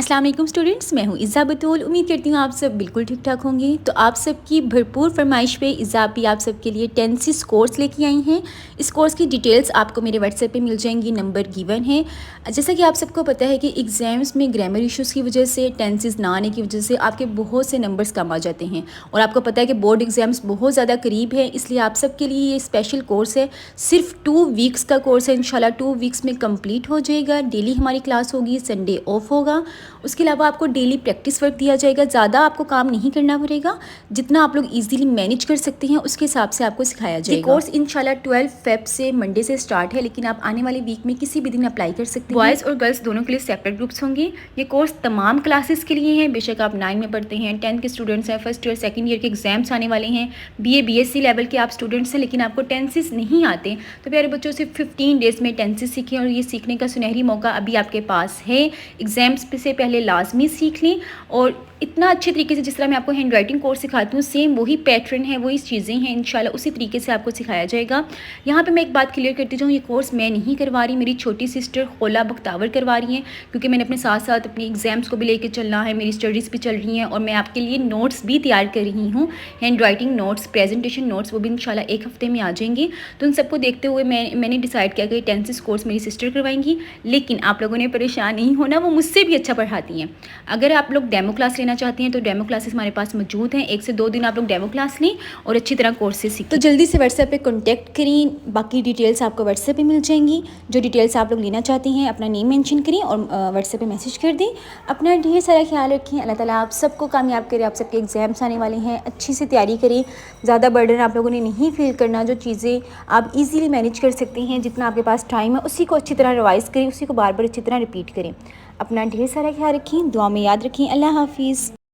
अस्सलाम वालेकुम स्टूडेंट्स, मैं हूँ इज़्ज़ा बतूल। उम्मीद करती हूँ आप सब बिल्कुल ठीक ठाक होंगे। तो आप सबकी भरपूर फरमाइश पे इज़्ज़ा भी आप सबके लिए टेंसेस कोर्स लेके आई हैं। इस कोर्स की डिटेल्स आपको मेरे व्हाट्सएप पे मिल जाएंगी, नंबर गिवन है। जैसा कि आप सबको पता है कि एग्ज़ाम्स में ग्रामर इश्यूज़ की वजह से, टेंसेस ना आने की वजह से आपके बहुत से नंबर्स कम आ जाते हैं। और आपको पता है कि बोर्ड एग्ज़ाम्स बहुत ज़्यादा करीब है, इसलिए आप सबके लिए ये स्पेशल कोर्स है। सिर्फ 2 वीक्स का कोर्स है, इंशाल्लाह 2 वीक्स में कम्प्लीट हो जाएगा। डेली हमारी क्लास होगी, संडे ऑफ होगा। उसके अलावा आपको डेली प्रैक्टिस वर्क दिया जाएगा। ज़्यादा आपको काम नहीं करना पड़ेगा, जितना आप लोग इजीली मैनेज कर सकते हैं उसके हिसाब से आपको सिखाया जाएगा। ये कोर्स इंशाल्लाह 12 फेब से मंडे से स्टार्ट है, लेकिन आप आने वाले वीक में किसी भी दिन अप्लाई कर सकते हैं। बॉयज़ और गर्ल्स दोनों के लिए सेपरेट ग्रुप्स होंगे। ये कोर्स तमाम क्लासेस के लिए हैं, बेशक आप 9 में पढ़ते हैं, 10 के स्टूडेंट्स हैं, फर्स्ट ईयर सेकंड ईयर के एग्जाम्स आने वाले हैं, BA BSc लेवल के आप स्टूडेंट्स हैं, लेकिन आपको टेंसेस नहीं आते, तो प्यारे बच्चों से 15 डेज़ में टेंसेस सीखें। और ये सीखने का सुनहरी मौका अभी आपके पास है। एग्जाम्स से पहले लाजमी सीख लें, और इतना अच्छे तरीके से जिस तरह मैं आपको हैंड राइटिंग कोर्स सिखाती हूँ, सेम वही पैटर्न है, वही चीज़ें हैं, इंशाल्लाह उसी तरीके से आपको सिखाया जाएगा। यहाँ पे मैं एक बात क्लियर करती जाऊँ, ये कोर्स मैं नहीं करवा रही, मेरी छोटी सिस्टर खोला बख्तावर करवा रही हैं, क्योंकि मैंने अपने साथ साथ अपनी एग्जाम्स को भी लेकर चलना है, मेरी स्टडीज़ भी चल रही हैं, और मैं आपके लिए नोट्स भी तैयार कर रही हूँ, hand writing notes, presentation notes, वो भी इंशाल्लाह 1 हफ्ते में आ जाएंगी। तो उन सबको देखते हुए मैंने डिसाइड किया कि टेंसेस कोर्स मेरी सिस्टर करवाएंगी। लेकिन आप लोगों ने परेशान नहीं होना, वो मुझसे भी अच्छा पढ़ाती हैं। अगर आप लोग डेमो क्लास लेना चाहते हैं तो डेमो क्लासेस हमारे पास मौजूद हैं। 1 से 2 दिन आप लोग डेमो क्लास लें और अच्छी तरह कोर्सेज सीखें। तो जल्दी से व्हाट्सएप पे कांटेक्ट करें, बाकी डिटेल्स आपको व्हाट्सएप पे मिल जाएंगी। जो डिटेल्स आप लोग लेना चाहते हैं अपना नेम मेंशन करें और व्हाट्सएप पे मैसेज कर दें। अपना ढेर सारा ख्याल रखें। अल्लाह ताला आप सबको कामयाब करे। आप सबके एग्जाम्स आने वाले हैं, अच्छी से तैयारी करें। ज़्यादा बर्डन आप लोगों ने नहीं फील करना। जो चीज़ें आप ईज़िली मैनेज कर सकते हैं, जितना आपके पास टाइम है, उसी को अच्छी तरह रिवाइज़ करें, उसी को बार बार अच्छी तरह रिपीट करें। अपना ढेर सारा ख्याल रखें, दुआ में याद रखें। अल्लाह हाफिज़।